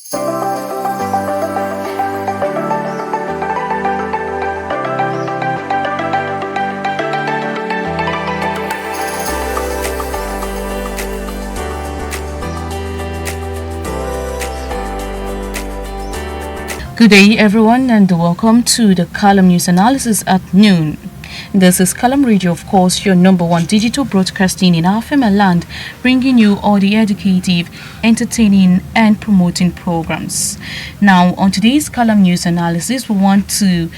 Good day, everyone, and welcome to the Column News Analysis at noon. This is Qalam-Radio, of course, your number one digital broadcasting in our land, bringing you all the educative, entertaining, and promoting programs. Now, on today's Qalam News Analysis, we want to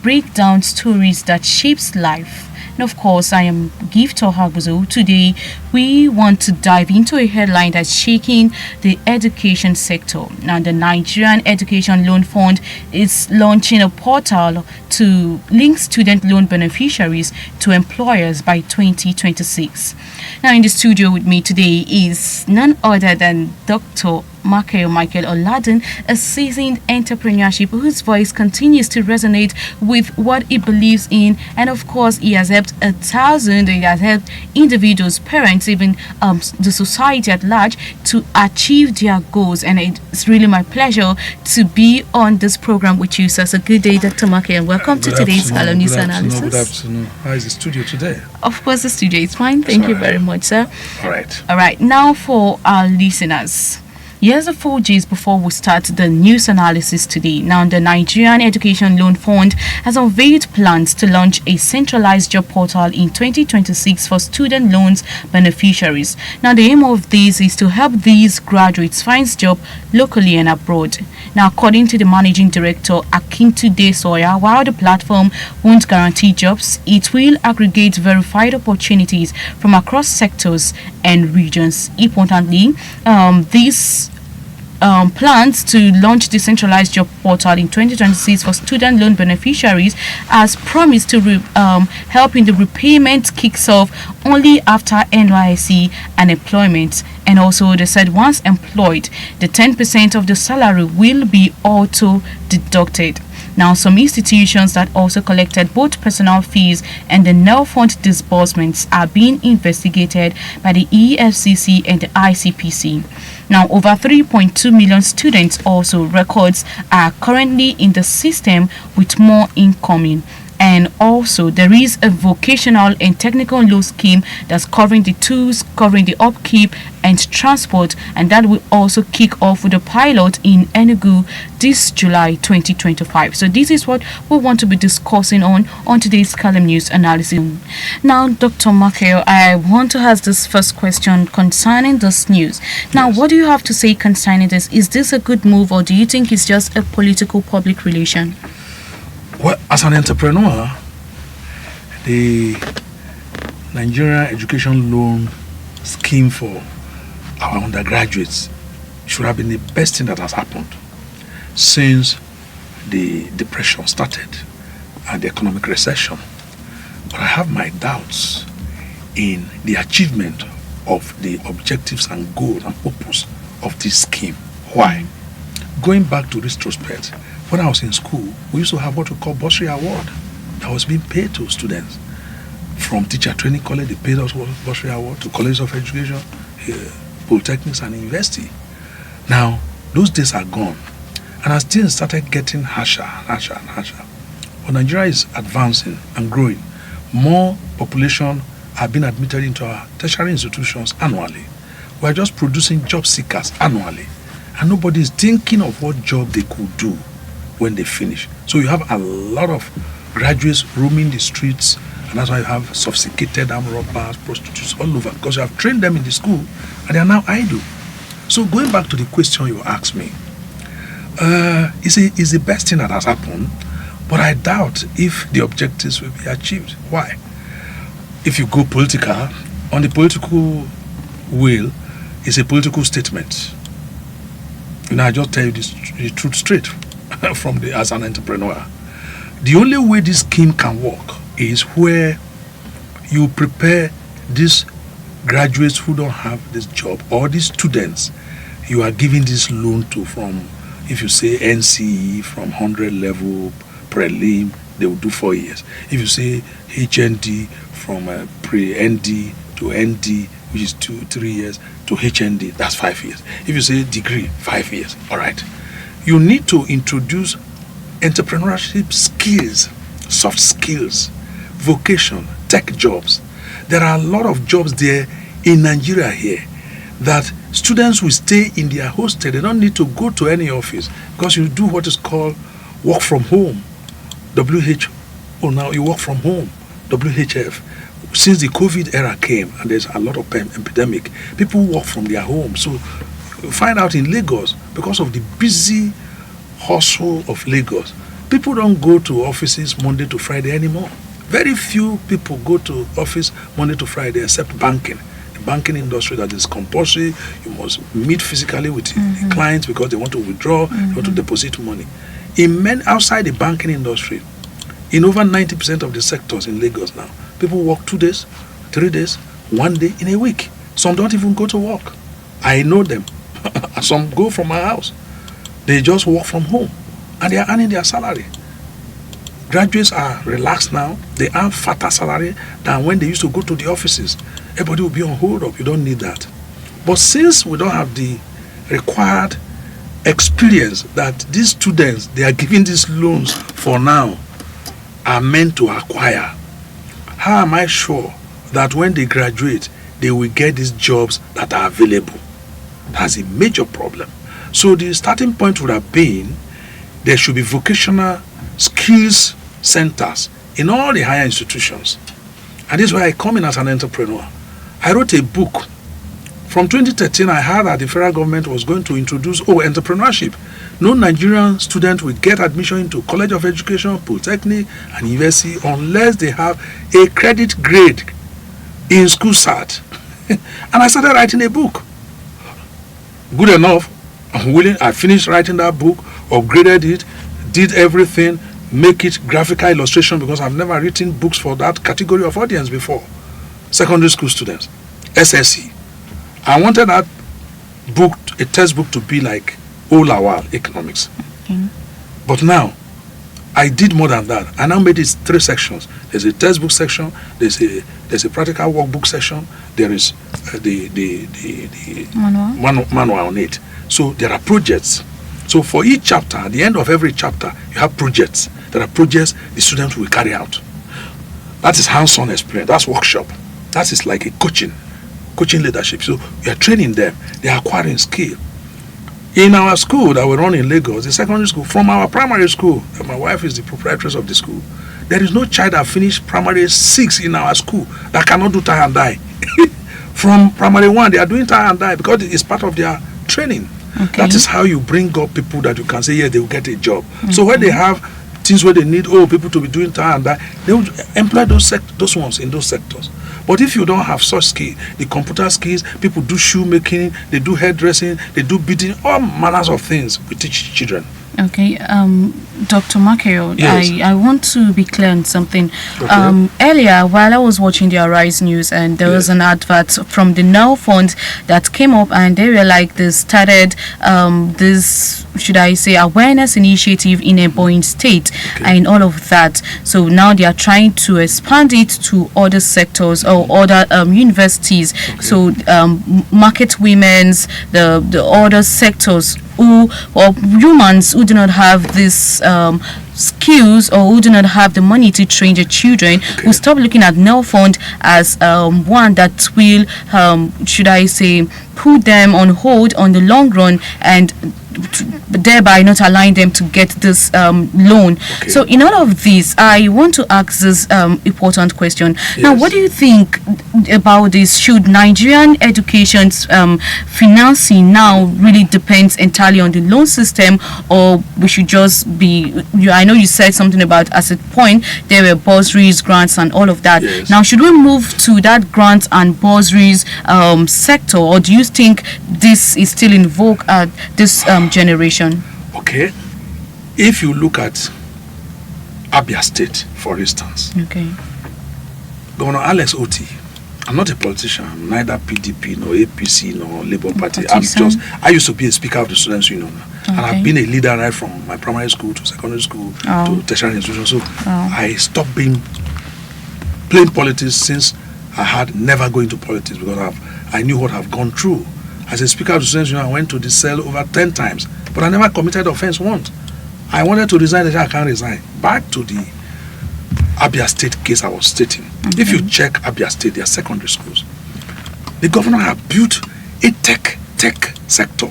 break down stories that shapes life. And of course, I am Gift Haguzo. Today, we want to dive into a headline that's shaking the education sector. Now, the Nigerian Education Loan Fund is launching a portal to link student loan beneficiaries to employers by 2026. Now, in the studio with me today is none other than Dr. Michael Oladen, a seasoned entrepreneurship whose voice continues to resonate with what he believes in, and of course he has helped he has helped individuals, parents, even the society at large to achieve their goals. And it's really my pleasure to be on this program with you, sir. So good day, Dr. Michael, and welcome to today's Qalam News Analysis. Good afternoon. How is the studio today? Of course, the studio is fine. Thank you very much, sir. All right. All right. Now for our listeners. Here's the 4Gs before we start the news analysis today. Now, the Nigerian Education Loan Fund has unveiled plans to launch a centralized job portal in 2026 for student loans beneficiaries. Now, the aim of this is to help these graduates find jobs locally and abroad. Now, according to the managing director, Akintude Soya, while the platform won't guarantee jobs, it will aggregate verified opportunities from across sectors and regions. Importantly, this plans to launch the centralized job portal in 2026 for student loan beneficiaries as promised to help in the repayment kicks off only after NYSC and employment. And also they said once employed, the 10% of the salary will be auto deducted. Now, some institutions that also collected both personal fees and the Nelfund disbursements are being investigated by the EFCC and the ICPC. Now, over 3.2 million students also records are currently in the system, with more incoming. And also there is a vocational and technical loan scheme that's covering the tools, covering the upkeep and transport, and that will also kick off with a pilot in Enugu this July 2025. So this is what we want to be discussing on today's Qalam News Analysis. Now, Dr. Michael, I want to ask this first question concerning this news. Now, What do you have to say concerning this? Is this a good move, or do you think it's just a political public relation? Well, as an entrepreneur, the Nigerian Education Loan Scheme for our undergraduates should have been the best thing that has happened since the depression started and the economic recession. But I have my doubts in the achievement of the objectives and goals and purpose of this scheme. Why? Going back to retrospect, when I was in school, we used to have what we call bursary award that was being paid to students. From teacher training college, they paid us bursary award, to colleges of education, polytechnics and university. Now, those days are gone. And as things started getting harsher and harsher, but Nigeria is advancing and growing. More population are being admitted into our tertiary institutions annually. We are just producing job seekers annually. And nobody is thinking of what job they could do when they finish. So you have a lot of graduates roaming the streets, and that's why you have sophisticated armed robbers, prostitutes all over, because you have trained them in the school and they are now idle. So going back to the question you asked me, is the best thing that has happened, but I doubt if the objectives will be achieved. Why? If you go political, on the political will, it's a political statement. I just tell you the truth straight as an entrepreneur. The only way this scheme can work is where you prepare these graduates who don't have this job, or these students you are giving this loan to, from, if you say NCE, from 100 level prelim, they will do 4 years. If you say HND, from pre-ND to ND, which is 2-3 years, to HND, that's 5 years. If you say degree, 5 years. All right. You need to introduce entrepreneurship skills, soft skills, vocation, tech jobs. There are a lot of jobs there in Nigeria here that students will stay in their hostel. They don't need to go to any office because you do what is called work from home. Now you work from home, WHF. Since the COVID era came and there's a lot of epidemic, people work from their home. So you find out in Lagos, because of the busy hustle of Lagos, people don't go to offices Monday to Friday anymore. Very few people go to office Monday to Friday except banking. The banking industry that is compulsory. You must meet physically with the clients because they want to withdraw, they want to deposit money. Outside the banking industry, in over 90% of the sectors in Lagos now, people work 2 days, 3 days, 1 day in a week. Some don't even go to work. I know them. Some go from my house. They just work from home and they are earning their salary. Graduates are relaxed now. They earn fatter salary than when they used to go to the offices. Everybody will be on hold up. You don't need that. But since we don't have the required experience that these students, they are giving these loans for now, are meant to acquire, how am I sure that when they graduate, they will get these jobs that are available? That's a major problem. So the starting point would have been there should be vocational skills centers in all the higher institutions. And this is why I come in as an entrepreneur. I wrote a book. From 2013, I heard that the federal government was going to introduce entrepreneurship. No Nigerian student will get admission into College of Education, Polytechnic, and University unless they have a credit grade in school cert. And I started writing a book. Good enough. I'm willing. I finished writing that book, upgraded it, did everything, make it graphical illustration because I've never written books for that category of audience before. Secondary school students, SSE. I wanted that book, a textbook, to be like O-Lawal economics. But now, I did more than that. I now made it 3 sections. There's a textbook section, there's a practical workbook section, there is the manual on it. So there are projects. So for each chapter, at the end of every chapter, you have projects. There are projects the students will carry out. That is hands-on experience. That's workshop. That is like a coaching leadership. So you are training them. They are acquiring skill. In our school that we run in Lagos, the secondary school, from our primary school, and my wife is the proprietress of the school, there is no child that finished primary 6 in our school that cannot do tie and die. From primary 1, they are doing tie and die because it's part of their training. Okay. That is how you bring up people that you can say, yeah, they will get a job. Okay. So when they have things where they need people to be doing tie and die, they will employ those ones in those sectors. But if you don't have such skill, the computer skills, people do shoemaking, they do hairdressing, they do beading, all manners of things we teach children. Okay, Dr. Makeo, yes. I want to be clear on something. Okay. Earlier, while I was watching the Arise News, and there was an advert from the Nelfund that came up, and they were like, they started this, should I say, awareness initiative in a Boeing state, and all of that. So now they are trying to expand it to other sectors or other universities. Okay. So market women's, the other sectors who, or humans who do not have this skills or who do not have the money to train their children, will stop looking at Nelfund as one that will, should I say, put them on hold on the long run and thereby not allowing them to get this loan. Okay. So in all of this, I want to ask this important question. Yes. Now, what do you think about this? Should Nigerian education's financing now really depends entirely on the loan system, or we should just be, I know you said something about at a point there were bursaries, grants and all of that. Yes. Now, should we move to that grants and bursaries sector, or do you think this is still in vogue at this generation? Okay. If you look at Abia State, for instance, Governor Alex Oti, I'm not a politician, I'm neither PDP nor APC nor Labour Party. I used to be a speaker of the Students' Union, and I've been a leader right from my primary school to secondary school to tertiary institution. So I stopped playing politics since I had never go into politics because I knew what I've gone through. As a Speaker of the Students' Union, I went to the cell over 10 times, but I never committed offense once. I wanted to resign, I can't resign. Back to the Abia State case I was stating. If you check Abia State, their secondary schools, the governor have built a tech sector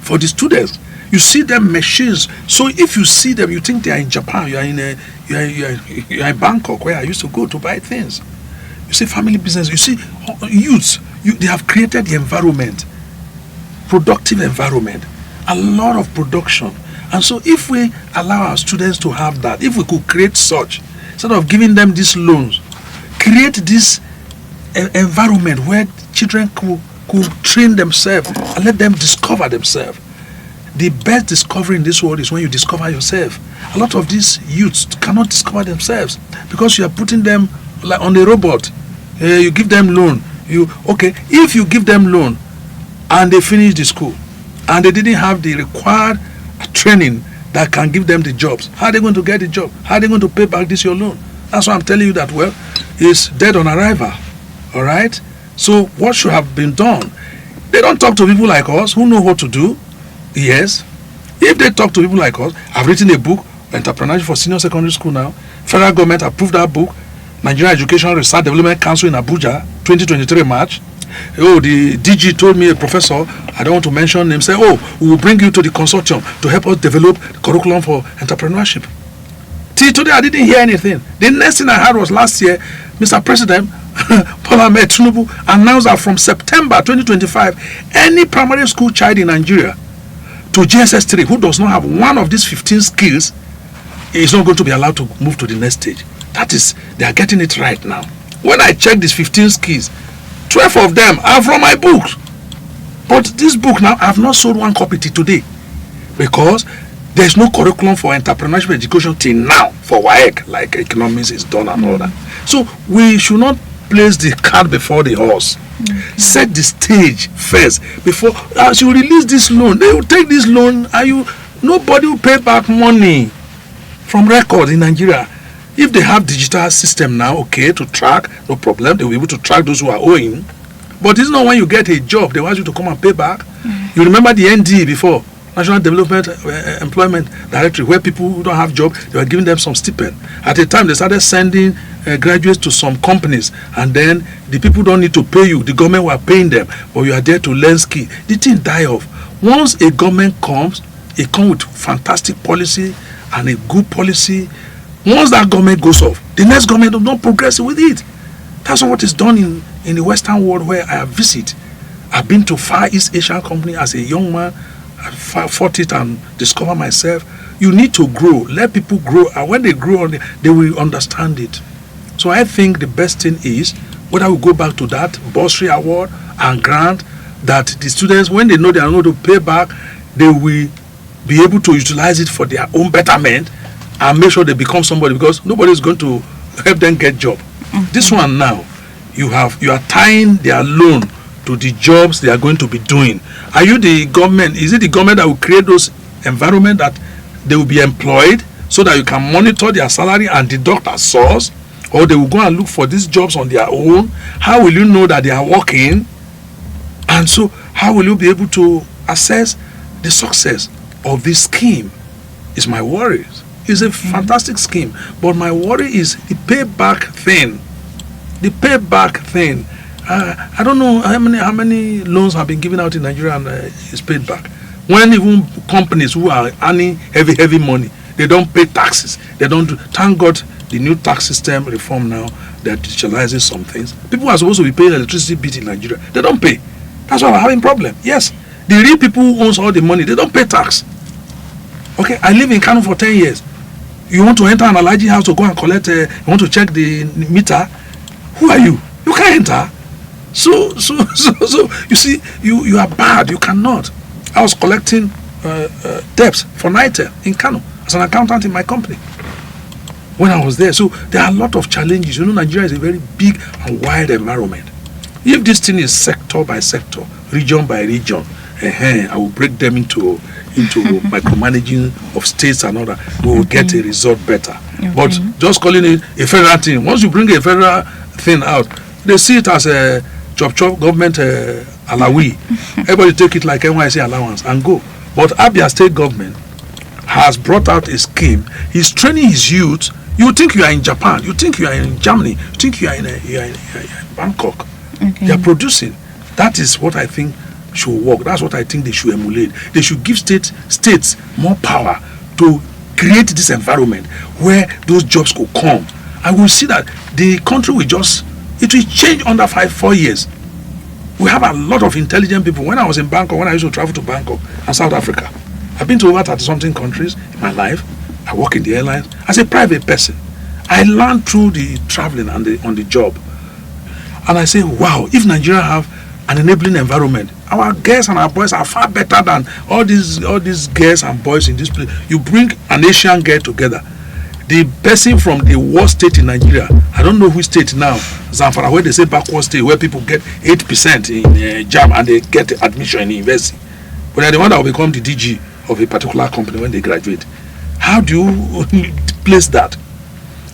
for the students. You see them machines. So if you see them, you think they are in Japan. You are in Bangkok, where I used to go to buy things. You see family business. You see youths. They have created the environment, productive environment, a lot of production. And so if we allow our students to have that, if we could create such, instead of giving them these loans, create this environment where children could train themselves and let them discover themselves. The best discovery in this world is when you discover yourself. A lot of these youths cannot discover themselves because you are putting them like on a robot. You give them loan. If you give them loan and they finish the school and they didn't have the required training that can give them the jobs, how are they going to get the job? How are they going to pay back this your loan? That's why I'm telling you that, well, it's dead on arrival. All right? So what should have been done? They don't talk to people like us who know what to do. Yes. If they talk to people like us, I've written a book, Entrepreneurship for Senior Secondary School now. Federal government approved that book. Nigerian Education Research Development Council in Abuja, 2023 March. The DG told me, a professor, I don't want to mention him, said, we will bring you to the consortium to help us develop the curriculum for entrepreneurship. Till today, I didn't hear anything. The next thing I heard was last year, Mr. President, Bola Ahmed Tinubu announced that from September 2025, any primary school child in Nigeria to GSS 3 who does not have one of these 15 skills is not going to be allowed to move to the next stage. That is, they are getting it right now. When I check these 15 skills, 12 of them are from my books. But this book now, I have not sold one copy till today because there is no curriculum for entrepreneurship education till now for WAEC, like economics is done and all that. So we should not place the cart before the horse. Set the stage first before as you release this loan. They will take this loan and nobody will pay back money from record in Nigeria. If they have digital system now, okay, to track, no problem, they will be able to track those who are owing. But it's not when you get a job, they want you to come and pay back. You remember the ND before, National Development Employment Directory, where people who don't have job, they were giving them some stipend. At the time, they started sending graduates to some companies, and then the people don't need to pay you. The government were paying them, but you are there to learn skill. The thing die off. Once a government comes, it comes with fantastic policy and a good policy. Once that government goes off, the next government does not progress with it. That's what is done in the Western world where I have visited. I've been to Far East Asian company as a young man. I fought it and discovered myself. You need to grow. Let people grow. And when they grow, they will understand it. So I think the best thing is whether we go back to that bursary award and grant that the students, when they know they are going to pay back, they will be able to utilize it for their own betterment and make sure they become somebody, because nobody is going to help them get job. This one now, you are tying their loan to the jobs they are going to be doing. Are you the government? Is it the government that will create those environment that they will be employed so that you can monitor their salary and deduct as source, or they will go and look for these jobs on their own? How will you know that they are working? And so how will you be able to assess the success of this scheme? Is my worry. It's a fantastic scheme, but my worry is the payback thing. The payback thing. I don't know how many loans have been given out in Nigeria and is paid back. When even companies who are earning heavy money, they don't pay taxes. They don't do. Thank God the new tax system reform now that digitalizes some things. People are supposed to be paying electricity bill in Nigeria. They don't pay. That's why we're having problem. Yes, the real people who owns all the money, they don't pay tax. Okay, I live in Kano for 10 years. You want to enter an allergy house to go and collect, you want to check the meter. Who are you? You can't enter. So you see, you are bad. You cannot. I was collecting debts for NITEL in Kano as an accountant in my company when I was there. So there are a lot of challenges. You know, Nigeria is a very big and wide environment. If this thing is sector by sector, region by region, I will break them into micromanaging of states and all that. We will get a result better. But just calling it a federal thing, once you bring a federal thing out, They see it as a chop government alawi. Everybody take it like NYC allowance and go. But Abia State government has brought out a scheme. He's training his youth. You think you are in Japan. You think you are in Germany. You think you are in Bangkok. Okay. They are producing. That is what I think should work. That's what I think they should emulate. They should give states more power to create this environment where those jobs could come. I will see that the country will it will change under 4 years. We have a lot of intelligent people. When I was in Bangkok, when I used to travel to Bangkok and South Africa, I've been to over 30-something countries in my life. I work in the airlines. As a private person, I learned through the traveling and on the job. And I say, wow, if Nigeria have an enabling environment, our girls and our boys are far better than all these girls and boys in this place. You bring an Asian girl together. The person from the worst state in Nigeria, I don't know which state now, Zamfara, where they say backward state, where people get 8% in JAM and they get admission in university. But they're the one that will become the DG of a particular company when they graduate. How do you place that?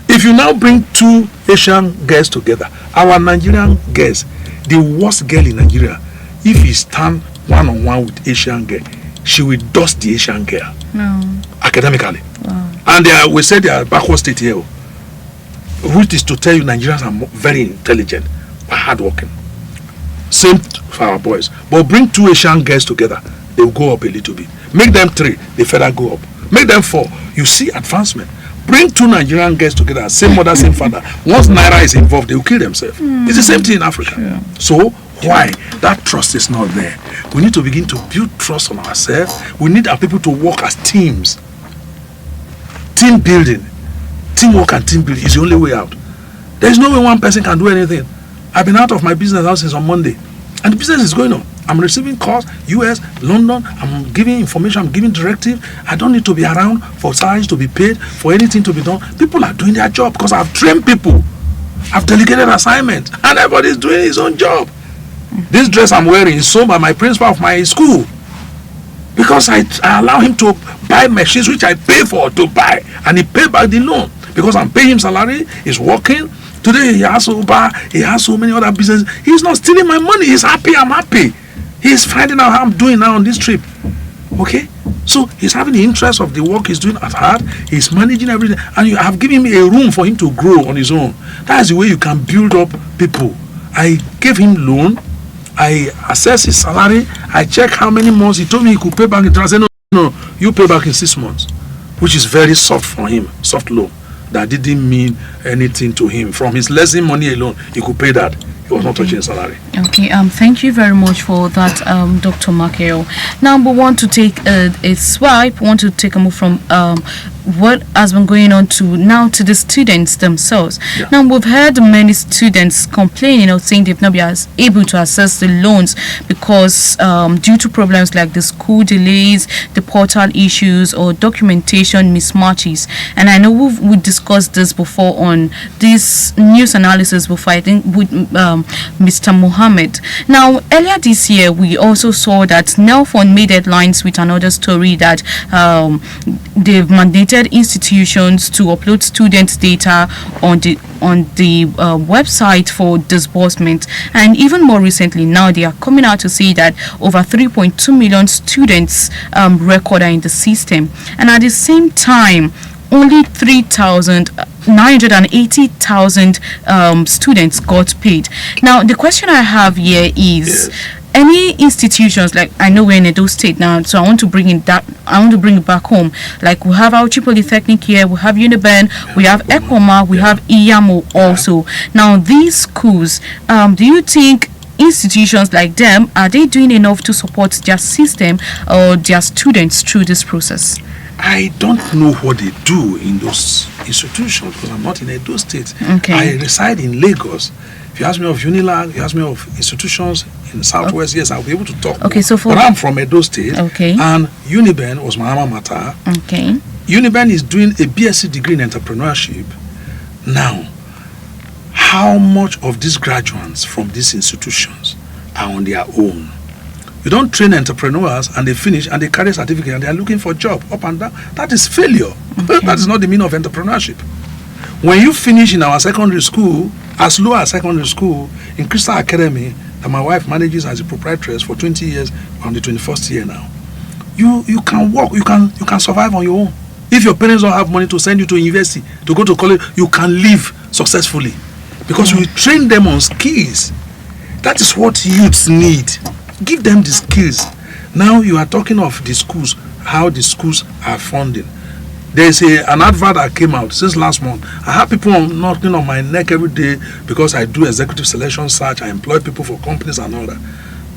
If you now bring two Asian girls together, our Nigerian girls, the worst girl in Nigeria, if you stand one-on-one with Asian girl, she will dust the Asian girl. No. Academically. Wow. And we say they are backward state here, which is to tell you Nigerians are very intelligent but hardworking. Same for our boys. But bring two Asian girls together, they will go up a little bit. Make them 3, they further go up. Make them 4, you see advancement. Bring two Nigerian girls together, same mother, same father. Once Naira is involved, they will kill themselves. It's the same thing in Africa. Sure. So why? That trust is not there. We need to begin to build trust on ourselves. We need our people to work as teams. Team building, teamwork and team building is the only way out. There is no way one person can do anything. I've been out of my business now since on Monday, and the business is going on. I'm receiving calls, US, London, I'm giving information, I'm giving directive. I don't need to be around for salaries to be paid, for anything to be done. People are doing their job because I've trained people. I've delegated assignments, and everybody's doing his own job. This dress I'm wearing is sewn by my principal of my school, because I allow him to buy machines which I pay for to buy, and he pay back the loan because I'm paying him salary. He's working. Today he has Uber, he has so many other businesses. He's not stealing my money. He's happy. I'm happy. He's finding out how I'm doing now on this trip. Okay? So he's having the interest of the work he's doing at heart. He's managing everything, and you have given him a room for him to grow on his own. That's the way you can build up people. I gave him loan. I assess his salary. I check how many months. He told me he could pay back in I said, no, you pay back in 6 months, which is very soft for him, soft loan. That didn't mean anything to him. From his lesson money alone, he could pay that. He was not touching his salary. Okay, thank you very much for that, Dr. Makeo. Now we want to take a swipe, want to take a move from what has been going on to the students themselves. Yeah. Now we've heard many students complaining or saying they've not been able to access the loans because due to problems like the school delays, the portal issues, or documentation mismatches. And I know we've discussed this before on this news analysis before, I think with Mr. Mohammed. Now earlier this year we also saw that Nelfund made headlines with another story that they've mandated institutions to upload students' data on the website for disbursement. And even more recently, now they are coming out to say that over 3.2 million students record are in the system, and at the same time only 980,000 students got paid. Now the question I have here is, any institutions, like I know we're in Edo State now, so I want to bring it back home. Like we have our Polytechnic here, we have Uniben, we have Ekoma, we have Iyamo also. Now these schools, do you think institutions like them, are they doing enough to support their system or their students through this process? I don't know what they do in those institutions because I'm not in Edo State. Okay. I reside in Lagos. If you ask me of Unilag, you ask me of institutions in the Southwest, yes, I'll be able to talk. Okay, so but I'm from Edo State. Okay. And Uniben was my alma mater. Okay. Uniben is doing a BSc degree in entrepreneurship. Now, how much of these graduates from these institutions are on their own? You don't train entrepreneurs and they finish and they carry a certificate and they are looking for a job up and down. That is failure. Okay. That is not the meaning of entrepreneurship. When you finish in our secondary school, as low as secondary school, in Crystal Academy, that my wife manages as a proprietress for 20 years, on the 21st year now, you can work, you can survive on your own. If your parents don't have money to send you to university, to go to college, you can live successfully. Because we train them on skills. That is what youths need. Give them the skills. Now you are talking of the schools, how the schools are funding. There's an advert that came out since last month. I have people knocking on my neck every day because I do executive selection search. I employ people for companies and all that.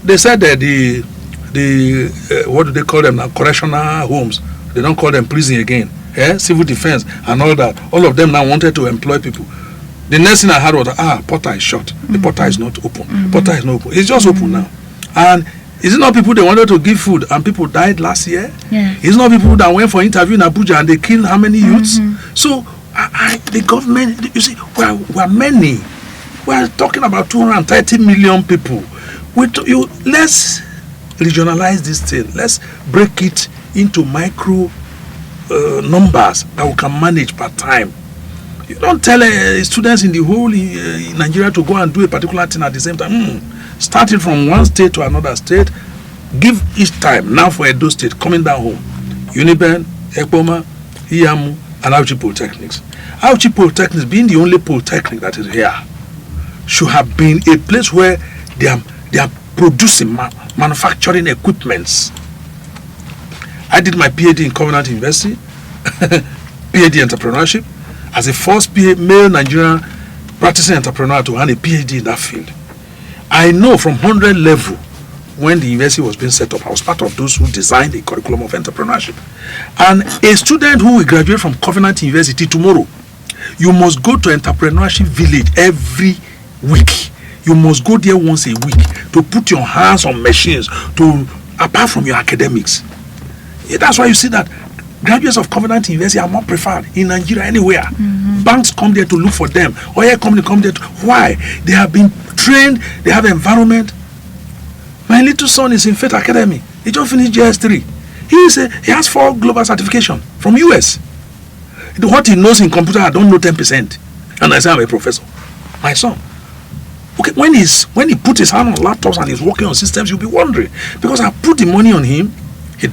They said that the what do they call them now? Correctional homes. They don't call them prison again. Civil defense and all that. All of them now wanted to employ people. The next thing I had was, portal is shut. The portal is not open. Portal is not open. It's just open now. And is it not people they wanted to give food and people died last year? Yeah. Is it not people that went for interview in Abuja and they killed how many youths? So the government, you see, we're many. We're talking about 230 million people. Let's regionalize this thing. Let's break it into micro numbers that we can manage per time. You don't tell students in the whole Nigeria to go and do a particular thing at the same time. Starting from one state to another state, give each time. Now for Edo State, coming down home, Uniben, Ekpoma, Iyamu, and Auchi Polytechnics. Auchi Polytechnics, being the only polytechnic that is here, should have been a place where they are producing manufacturing equipments. I did my PhD in Covenant University, PhD entrepreneurship, as the first male Nigerian practicing entrepreneur to earn a PhD in that field. I know from 100 level, when the university was being set up, I was part of those who designed the curriculum of entrepreneurship. And a student who will graduate from Covenant University tomorrow, you must go to entrepreneurship village every week. You must go there once a week to put your hands on machines, apart from your academics. That's why you see that graduates of Covenant University are more preferred in Nigeria anywhere. Banks come there to look for them. Oil company come there. Why? They have been trained. They have environment. My little son is in Faith Academy. He just finished JS3. He has 4 global certification from US. What he knows in computer, I don't know 10%. And I say I'm a professor. My son. Okay, when he put his hand on laptops and he's working on systems, you'll be wondering. Because I put the money on him. He's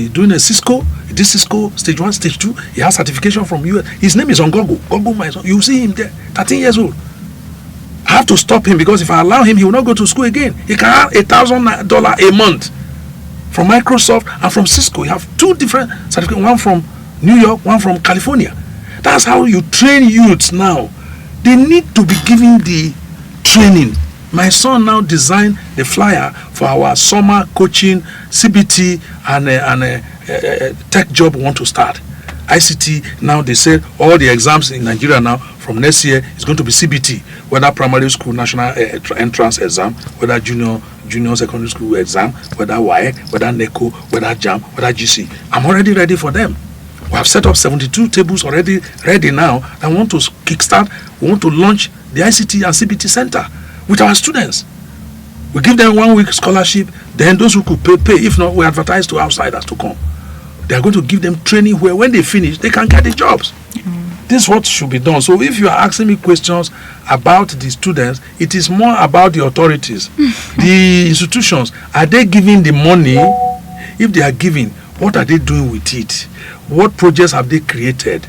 doing a Cisco. He did Cisco stage 1, stage 2. He has certification from US. His name is on Google. Google, my son. You see him there, 13 years old. I have to stop him because if I allow him, he will not go to school again. He can have $1,000 a month from Microsoft and from Cisco. You have 2 different certificates, one from New York, one from California. That's how you train youths now. They need to be given the training. My son now designed the flyer for our summer coaching, CBT, and tech job we want to start. ICT, now they said all the exams in Nigeria now from next year is going to be CBT, whether primary school national entrance exam, whether junior secondary school exam, whether WAEC, whether NECO, whether JAM, whether GC. I'm already ready for them. We have set up 72 tables already ready now. I want to kickstart, we want to launch the ICT and CBT center with our students. We give them 1 week scholarship, then those who could pay. If not, we advertise to outsiders to come. They are going to give them training where when they finish, they can get the jobs. This is what should be done. So if you are asking me questions about the students, it is more about the authorities. The institutions, are they giving the money? If they are giving, what are they doing with it? What projects have they created?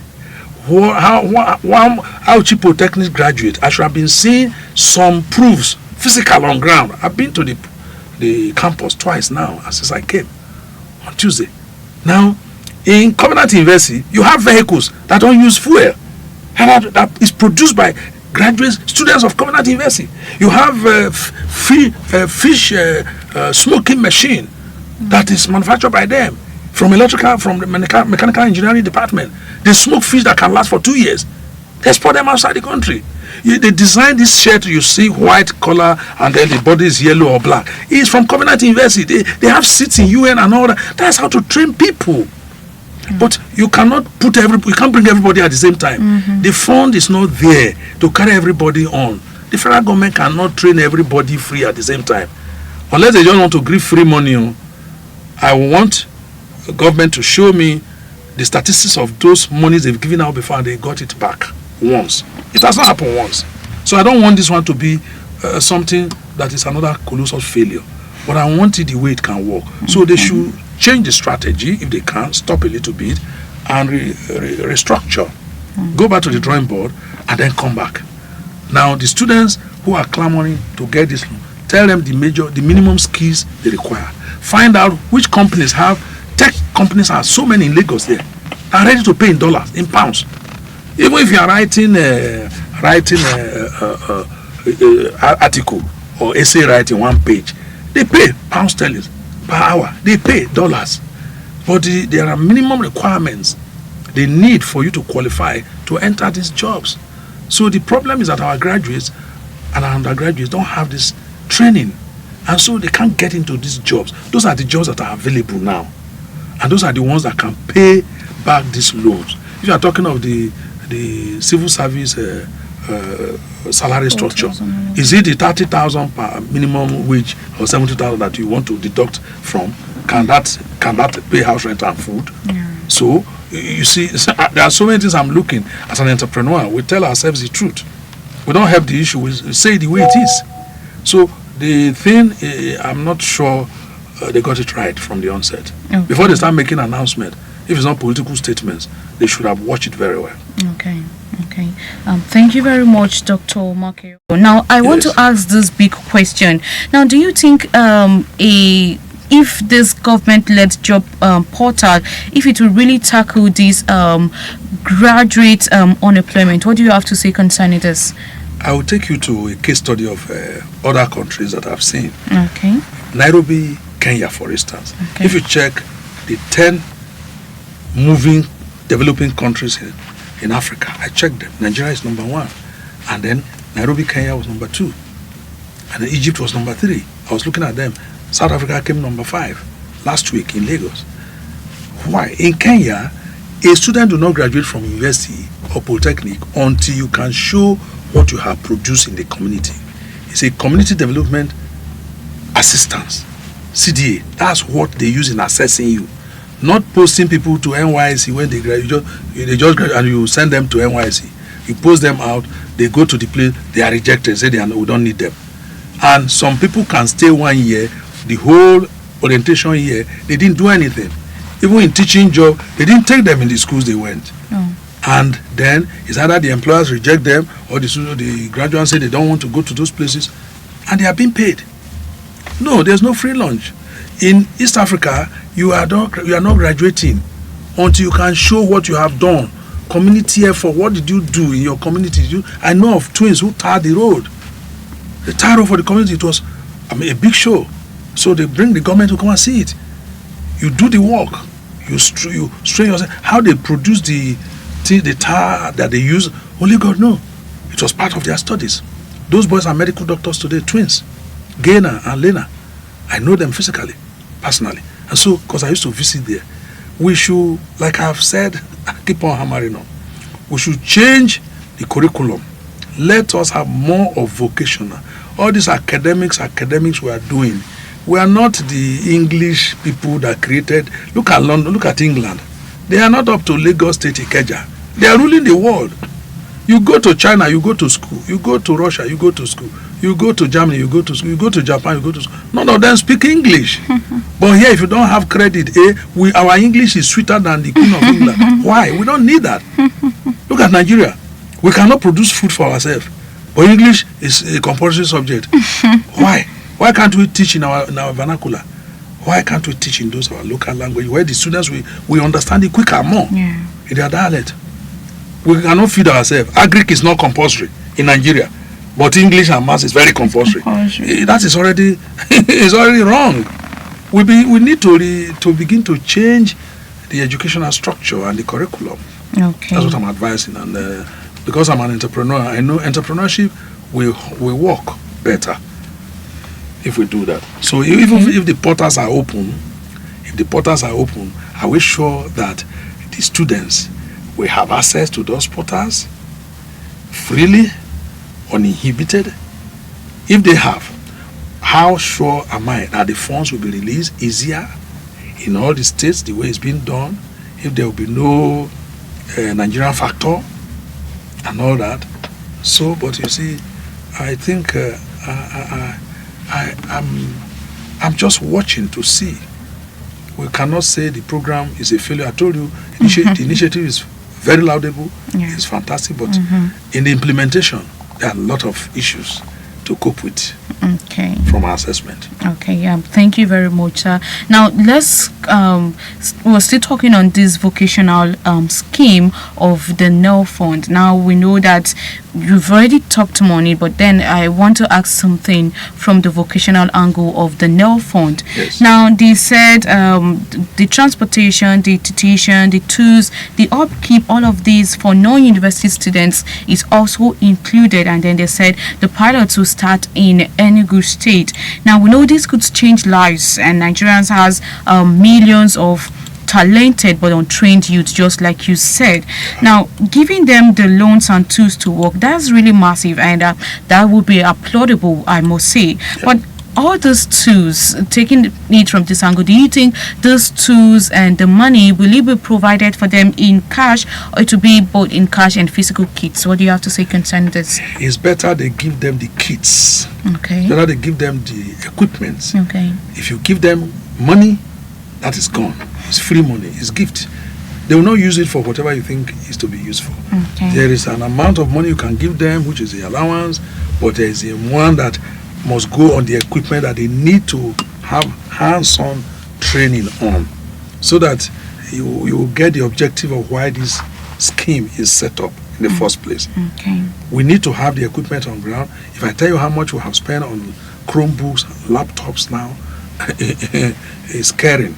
How cheap polytechnic graduate? I should have been seeing some proofs, physical on ground. I've been to the campus twice now since I came on Tuesday. Now, in Covenant University, you have vehicles that don't use fuel. That is produced by graduates, students of Covenant University. You have fish smoking machine that is manufactured by them from the mechanical engineering department. They smoke fish that can last for 2 years. They export them outside the country. They design this shirt, you see white collar and then the body is yellow or black. It's from Covenant University. They have seats in UN and all that. That's how to train people. But you cannot you can't bring everybody at the same time. The fund is not there to carry everybody on. The federal government cannot train everybody free at the same time. Unless they just want to give free money. I want the government to show me the statistics of those monies they've given out before and they got it back. once. It has not happened once. So I don't want this one to be something that is another colossal failure. But I want it the way it can work. So they should change the strategy if they can, stop a little bit, and restructure. Go back to the drawing board and then come back. Now the students who are clamoring to get this loan, tell them the minimum skills they require. Find out which companies have, tech companies are so many in Lagos there, are ready to pay in dollars, in pounds. Even if you are writing article or essay writing 1 page, they pay pound sterling per hour. They pay dollars. But there are minimum requirements they need for you to qualify to enter these jobs. So the problem is that our graduates and our undergraduates don't have this training, and so they can't get into these jobs. Those are the jobs that are available now, and those are the ones that can pay back these loans. If you are talking of the civil service salary structure, is it the 30,000 per minimum wage or 70,000 that you want to deduct from? Can that pay house rent and food? So you see, there are so many things I'm looking. As an entrepreneur, we tell ourselves the truth. We don't help the issue, we say the way it is. So the thing, I'm not sure they got it right from the onset. Okay. Before they start making announcement, if it's not political statements, they should have watched it very well. Okay. Thank you very much, Dr. Makeo. Now, I want to ask this big question. Now, do you think if this government-led job portal, if it will really tackle this graduate unemployment, what do you have to say concerning this? I will take you to a case study of other countries that I've seen. Okay. Nairobi, Kenya, for instance. Okay. If you check the 10 developing countries in Africa, I checked them. Nigeria is number 1, and then Nairobi, Kenya was number 2, and then Egypt was number 3. I was looking at them. South Africa came number 5 last week in Lagos. Why? In Kenya, a student do not graduate from university or polytechnic until you can show what you have produced in the community. It's a community development assistance, CDA. That's what they use in assessing you. Not posting people to NYSC when they graduate. They just graduate and you send them to NYSC. You post them out, they go to the place, they are rejected, say we don't need them. And some people can stay 1 year, the whole orientation year, they didn't do anything. Even in teaching job, they didn't take them in the schools they went. And then it's either the employers reject them or the graduates say they don't want to go to those places, and they are being paid. No, there's no free lunch. In East Africa, you are not graduating until you can show what you have done. Community effort, what did you do in your community? I know of twins who tarred the road. The tar road for the community, it was a big show. So they bring the government to come and see it. You do the work. You strain yourself. How they produce the tar that they use, only God knows. It was part of their studies. Those boys are medical doctors today, twins, Gainer and Lena. I know them physically, personally. And so, because I used to visit there, we should, like I've said, I keep on hammering on, we should change the curriculum. Let us have more of vocational. All these academics we are doing, we are not the English people that created. Look at London, look at England. They are not up to Lagos State Ikeja. They are ruling the world. You go to China, you go to school. You go to Russia, you go to school. You go to Germany, you go to school. You go to Japan, you go to school. None of them speak English. But here, if you don't have credit, our English is sweeter than the Queen of England. Why? We don't need that. Look at Nigeria. We cannot produce food for ourselves. But English is a compulsory subject. Why? Why can't we teach in our vernacular? Why can't we teach in those our local language where the students we understand it quicker more in their dialect? We cannot feed ourselves. Agric is not compulsory in Nigeria, but English and maths is very compulsory. That is already is already wrong. We need to begin to change the educational structure and the curriculum. Okay. That's what I'm advising, and because I'm an entrepreneur, I know entrepreneurship will work better if we do that. So even if the portals are open, are we sure that the students will have access to those portals freely, uninhibited? If they have, how sure am I that the funds will be released easier in all the states the way it's being done? If there will be no Nigerian factor, and all that. So, but you see, I think I'm just watching to see. We cannot say the program is a failure. I told you, the initiative is very laudable. Yeah. It's fantastic, but in the implementation, there are a lot of issues to cope with. Okay. From our assessment. Okay, yeah. Thank you very much. Now let's we're still talking on this vocational scheme of the Nelfund. Now we know that you've already talked money, but then I want to ask something from the vocational angle of the Nelfund. Yes. Now they said the transportation, the tuition, the tools, the upkeep, all of these for non-university students is also included, and then they said the pilots will start in Enugu State. Now we know this could change lives, and Nigerians has millions of talented but untrained youth, just like you said. Now giving them the loans and tools to work, that's really massive, and that would be applaudable, I must say. Yeah. But all those tools, taking it from this angle, do you think those tools and the money will it be provided for them in cash, or to be both in cash and physical kits? What do you have to say concerning this? It's better they give them the kits. Okay. It's better they give them the equipment. Okay. If you give them money, that is gone. It's free money. It's gift. They will not use it for whatever you think is to be used for. Okay. There is an amount of money you can give them, which is the allowance, but there is a one that must go on the equipment that they need to have hands-on training on, so that you will get the objective of why this scheme is set up in the first place. Okay. We need to have the equipment on ground. If I tell you how much we have spent on Chromebooks, laptops now, it's scaring.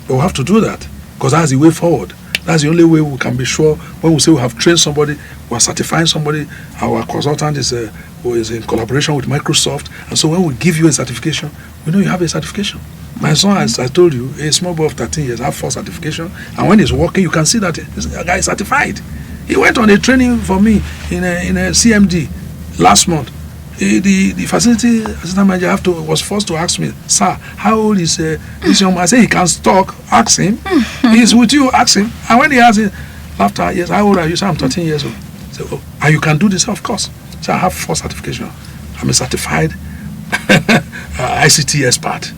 But we have to do that, because that's the way forward. That's the only way we can be sure. When we say we have trained somebody, we are certifying somebody, our consultant is in collaboration with Microsoft, and so when we give you a certification, we know you have a certification. My son, as I told you, a small boy of 13 years, have 4 certification, and when he's working, you can see that this guy is certified. He went on a training for me in a CMD last month. The facility assistant manager was forced to ask me, "Sir, how old is this young man?" I say, "He can talk. Ask him. He's with you. Ask him." And when he asked him, after, "Yes, how old are you?" "Sir, I'm 13 years old." I said, "Oh, and you can do this?" "Of course." So I have 4 certifications. I'm a certified ICT expert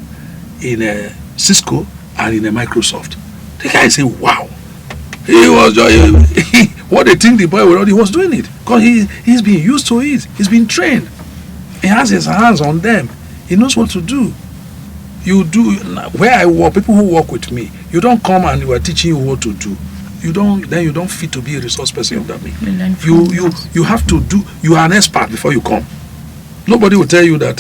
in Cisco and in Microsoft. The guy said, "Wow." He was what they think the boy already was doing it, because he's been used to it. He's been trained. He has his hands on them. He knows what to do. You do where I work. People who work with me, you don't come and we are teaching you what to do. You don't fit to be a resource person of that me. You have to do. You are an expert before you come. Nobody will tell you that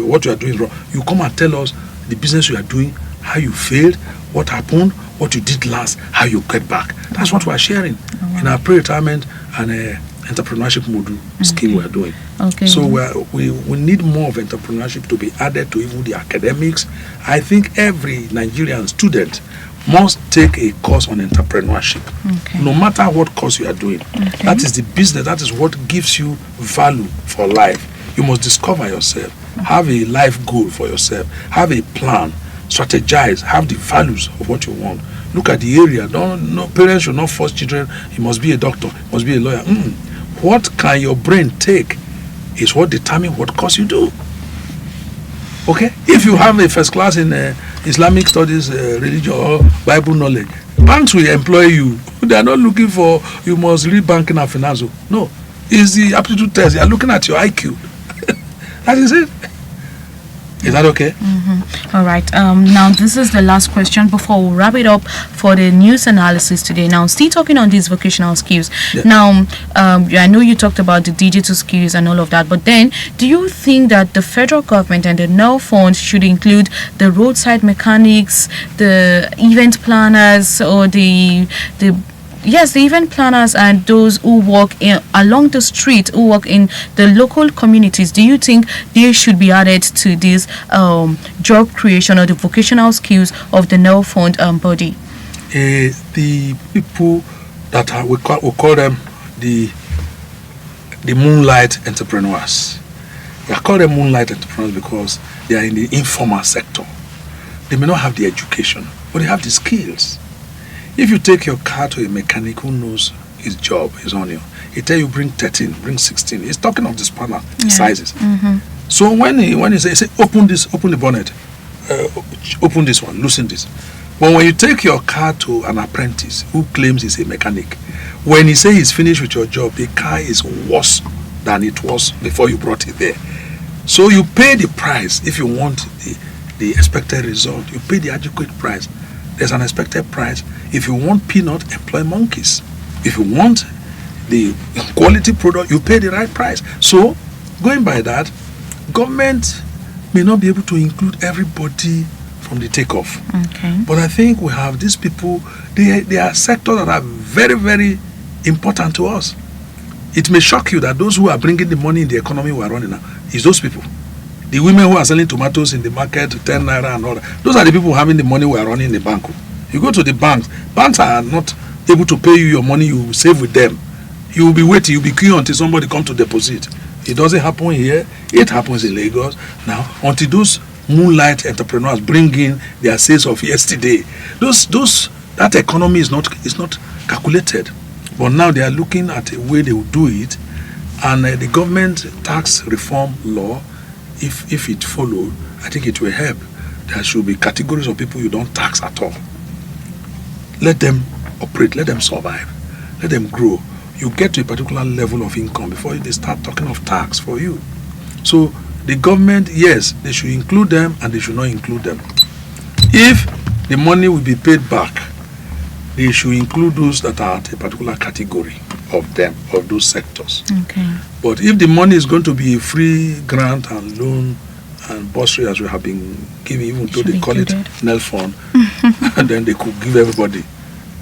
what you are doing is wrong. You come and tell us the business you are doing, how you failed, what happened, what you did last, how you get back. That's what we are sharing in our pre-retirement and entrepreneurship module scheme we are doing. Okay. So we need more of entrepreneurship to be added to even the academics. I think every Nigerian student must take a course on entrepreneurship. Okay. No matter what course you are doing. Okay. That is the business. That is what gives you value for life. You must discover yourself. Have a life goal for yourself. Have a plan. Strategize. Have the values of what you want. Look at the area. No parents should not force children. He must be a doctor. He must be a lawyer. What can your brain take is what determines what course you do. Okay? If you have a first class in Islamic studies, religion or Bible knowledge, banks will employ you. They are not looking for you must read banking and finance. No. It's the aptitude test. They are looking at your IQ. That is it. Is that okay? All right. Now, this is the last question before we wrap it up for the news analysis today. Now, still talking on these vocational skills. Yeah. Now, I know you talked about the digital skills and all of that, but then do you think that the federal government and the Nelfund should include the roadside mechanics, the event planners, or the event planners and those who work along the street, who work in the local communities? Do you think they should be added to this job creation or the vocational skills of the Nelfund body? The people that we call them the moonlight entrepreneurs. We call them moonlight entrepreneurs because they are in the informal sector. They may not have the education, but they have the skills. If you take your car to a mechanic who knows his job, his onion. He tell you bring 13, bring 16. He's talking of the spanner sizes. So when he say open the bonnet, open this one, loosen this. But when you take your car to an apprentice who claims he's a mechanic, when he say he's finished with your job, the car is worse than it was before you brought it there. So you pay the price if you want the expected result. You pay the adequate price. There's an expected price. If you want peanut, employ monkeys. If you want the quality product, you pay the right price. So going by that, government may not be able to include everybody from the takeoff. Okay. But I think we have these people, they are sectors that are very, very important to us. It may shock you that those who are bringing the money in the economy we are running now is those people. The women who are selling tomatoes in the market, 10 naira and all that. Those are the people having the money we are running in the bank. You go to the banks are not able to pay you your money you save with them. You will be waiting, you will be queuing until somebody comes to deposit. It doesn't happen here. It happens in Lagos. Now, until those moonlight entrepreneurs bring in their sales of yesterday, that economy is not calculated. But now they are looking at a way they will do it, and the government tax reform law, if it followed, I think it will help. There should be categories of people you don't tax at all. Let them operate, let them survive, let them grow. You get to a particular level of income before they start talking of tax for you. So the government, yes, they should include them and they should not include them. If the money will be paid back, they should include those that are at a particular category of them, of those sectors. Okay. But if the money is going to be a free grant and loan and bursary, as we have been giving, even though they call it Nelfund, and then they could give everybody,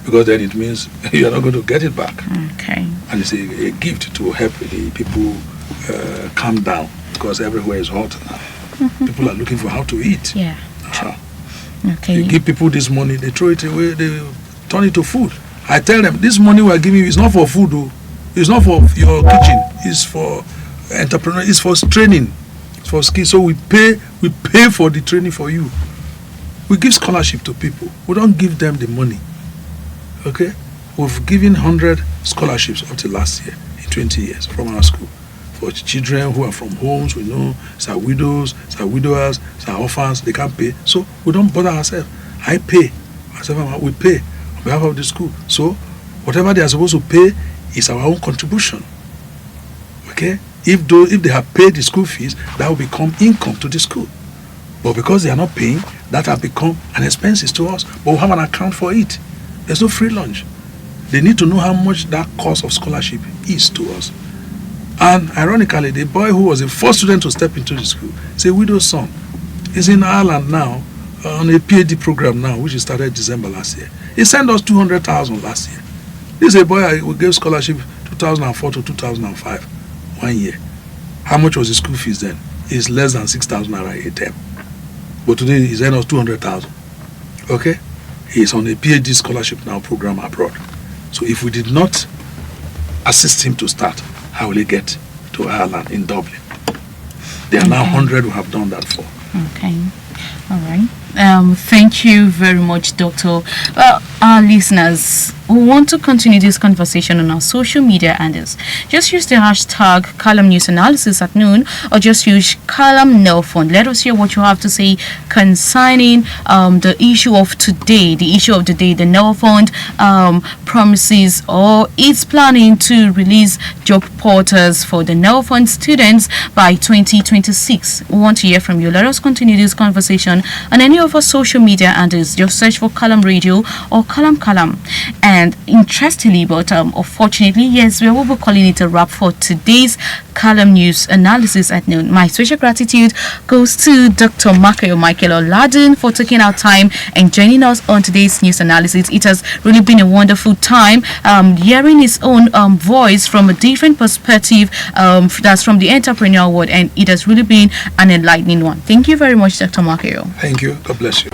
because then it means you're not going to get it back. Okay. And it's a gift to help the people calm down, because everywhere is hot now. People are looking for how to eat. Yeah. Okay. You give people this money, they throw it away, they turn it to food. I tell them, this money we are giving you is not for food, though. It's not for your kitchen. It's for entrepreneur. It's for training. It's for skills. So we pay for the training for you. We give scholarship to people. We don't give them the money. Okay? We've given 100 scholarships up to last year, in 20 years, from our school. For children who are from homes, we know, it's our widows, it's our widowers, it's our orphans, they can't pay. So we don't bother ourselves. I pay. We pay on behalf of the school. So whatever they are supposed to pay is our own contribution. Okay? If they have paid the school fees, that will become income to the school. But because they are not paying, that has become an expense to us. But we have an account for it. There's no free lunch. They need to know how much that cost of scholarship is to us. And ironically, the boy who was the first student to step into the school is a widow's son. He's in Ireland now on a PhD program now, which started December last year. He sent us 200,000 last year. This is a boy we gave scholarship 2004 to 2005, 1 year. How much was the school fees then? It's less than 6,000 naira a term. But today he sent us 200,000. Okay? He's on a PhD scholarship now program abroad. So if we did not assist him to start, how will he get to Ireland in Dublin? There are now 100 who have done that for. Okay. All right. Thank you very much, Doctor. Our listeners, we want to continue this conversation on our social media handles. Just use the hashtag Qalam News Analysis at noon, or just use Qalam Nelfund. Let us hear what you have to say concerning the issue of today, the issue of the day. The Nelfund promises or is planning to release job portals for the Nelfund students by 2026. We want to hear from you. Let us continue this conversation on any of our social media handles. Just search for Qalam-Radio or Qalam. And interestingly, but unfortunately, yes, we will be calling it a wrap for today's Qalam News Analysis at noon. My special gratitude goes to Dr. Michael Oladun for taking our time and joining us on today's news analysis. It has really been a wonderful time hearing his own voice from a different perspective that's from the entrepreneurial world, and it has really been an enlightening one. Thank you very much, Dr. Michael. Thank you. God bless you.